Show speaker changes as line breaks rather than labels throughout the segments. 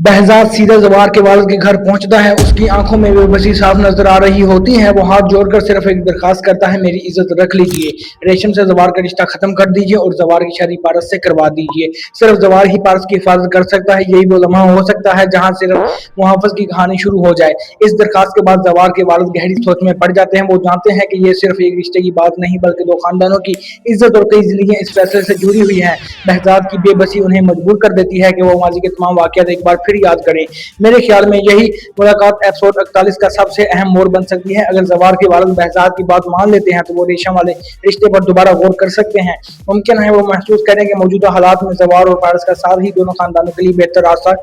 बहजाद सीधा जवार के वालिद के घर पहुंचता है। उसकी आंखों में बेबसी साफ नजर आ रही होती है। वो हाथ जोड़कर सिर्फ एक दरखास्त करता है, मेरी इज्जत रख लीजिए। रेशम से जवार का रिश्ता खत्म कर दीजिए और जवार की शादी पारस से करवा दीजिए। सिर्फ जवार ही पारस की हिफाजत कर सकता है। यही वो लम्हा हो सकता है जहां सिर्फ मुहाफिज की कहानी शुरू हो जाए। इस दरखास्त के बाद जवार के वालिद गहरी सोच में पड़ जाते हैं। वो जानते हैं कि ये सिर्फ एक रिश्ते की बात नहीं बल्कि दो खानदानों की इज्जत और कई जिंदगियां इस फैसले से जुड़ी हुई हैं। बहजाद की बेबसी उन्हें मजबूर कर देती है कि वो माजी के तमाम वाकयात एक बार फिर याद करें। मेरे ख्याल में यही मुलाकात एपिसोड 41 का सबसे अहम मोड़ बन सकती है। अगर जवार के वालिद बहजाद की बात मान लेते हैं तो वो रेशम वाले रिश्ते पर दोबारा गौर कर सकते हैं। मुमकिन है वो महसूस करें कि मौजूदा हालात में जवार और पारस का साथ ही दोनों खानदानों के लिए बेहतर रास्ता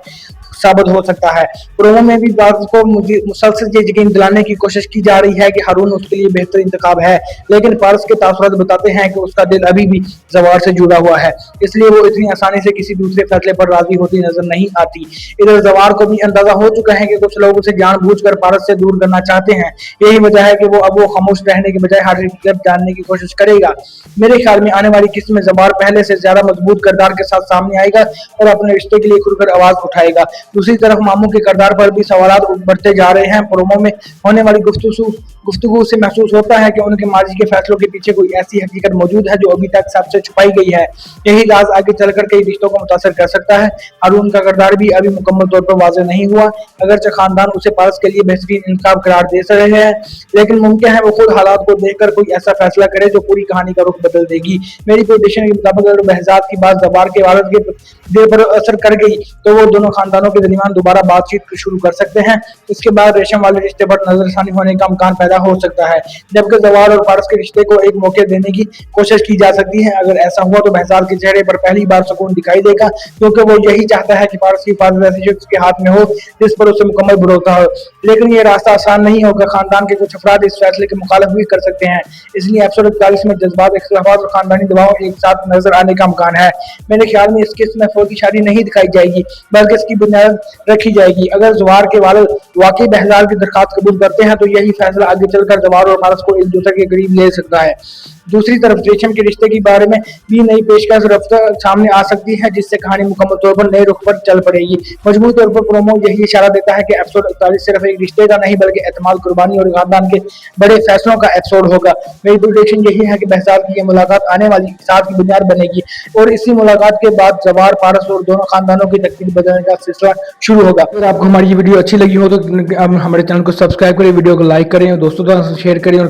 साबित हो सकता है। प्रोमो में भी बात को मुसलसल ये यकीन दिलाने की कोशिश की जा रही है कि हारून उसके लिए बेहतर इंतखाब है, लेकिन पारस के तासुरात बताते हैं कि उसका दिल अभी भी जवार से जुड़ा हुआ है, इसलिए वो इतनी आसानी से किसी दूसरे फैसले पर राजी होती नजर नहीं आती। इधर जवार को भी अंदाजा हो चुका है कि कुछ लोग उसे जानबूझकर पारस से दूर करना चाहते हैं। यही वजह है कि वो खामोश रहने के बजाय हर हकीकत जानने की कोशिश करेगा। मेरे ख्याल में आने वाली किस्त में जवार पहले से ज्यादा मजबूत किरदार के साथ सामने आएगा और अपने रिश्ते के लिए खुलकर आवाज उठाएगा। दूसरी तरफ मामू के किरदार पर भी सवालात बढ़ते जा रहे हैं। प्रोमो में होने वाली गुफ्तगू से महसूस होता है कि उनके माजी के फैसलों के पीछे कोई ऐसी हकीकत मौजूद है जो अभी तक सबसे छुपाई गई है। यही राज आगे चलकर कई रिश्तों को मुतासर कर सकता है। हारून का किरदार भी अभी मुकम्मल तौर पर वाज़ेह नहीं हुआ। अगरचे खानदान उसे पारस के लिए बेहतरीन इंतखाब करार दे रहे हैं, लेकिन मुमकिन है वो खुद हालात को देखकर कोई ऐसा फैसला करे जो पूरी कहानी का रुख बदल देगी। मेरी प्रेडिक्शन के मुताबिक अगर बहजाद की बात जवार के वालिद के दिल पर असर कर गई तो वो दोनों खानदानों के दरमियान दोबारा बातचीत शुरू कर सकते हैं। इसके बाद रेशम वाले रिश्ते पर नजरसानी होने का इम्कान पैदा हो सकता है, जबकि जवार और पारस के रिश्ते को एक मौके देने की कोशिश की जा सकती है। अगर ऐसा हुआ तो बहजाद के चेहरे पर पहली बार सुकून दिखाई देगा, क्योंकि वो यही चाहता है कि पारस की हिफाजत ऐसी शख्स के हाथ में हो जिस पर उसे मुकम्मल भरोसा हो। लेकिन ये रास्ता आसान नहीं होगा। खानदान के कुछ अफराद इस फैसले के मुखालिफ भी कर सकते हैं, इसलिए एपिसोड 41 में जज्बात, इख्तिलाफात और खानदानी दबाव एक साथ नजर आने का इम्कान है। मेरे ख्याल में इस किस्त में फौरी शादी नहीं दिखाई जाएगी बल्कि इसकी बुनियाद रखी जाएगी। अगर जवार के वालिद वाकई बहजाद की दरखास्त कबूल करते हैं तो यही फैसला आगे चलकर जवार और पारस को एक दूसरे के करीब ले सकता है। दूसरी तरफ रेशम के रिश्ते के बारे में भी नई पेशकश रफ्ता सामने आ सकती है, जिससे कहानी मुकम्मल तौर पर नए रुख पर चल पड़ेगी। मजबूत तौर पर प्रोमो यही इशारा देता है कि एपिसोड 41 सिर्फ एक रिश्ते का नहीं बल्कि एतमाद, कुर्बानी और खानदान के बड़े फैसलों का एपिसोड होगा। मेरी प्रेडिक्शन यही है कि बहजाद की यह मुलाकात आने वाली साथ की बुनियाद बनेगी और इसी मुलाकात के बाद जवार, पारस और दोनों खानदानों की तकदीर बदलने का सिलसिला शुरू होगा। अगर आपको हमारी ये वीडियो अच्छी लगी हो तो हमारे चैनल को सब्सक्राइब करें, वीडियो को लाइक करें और दोस्तों के साथ शेयर करें और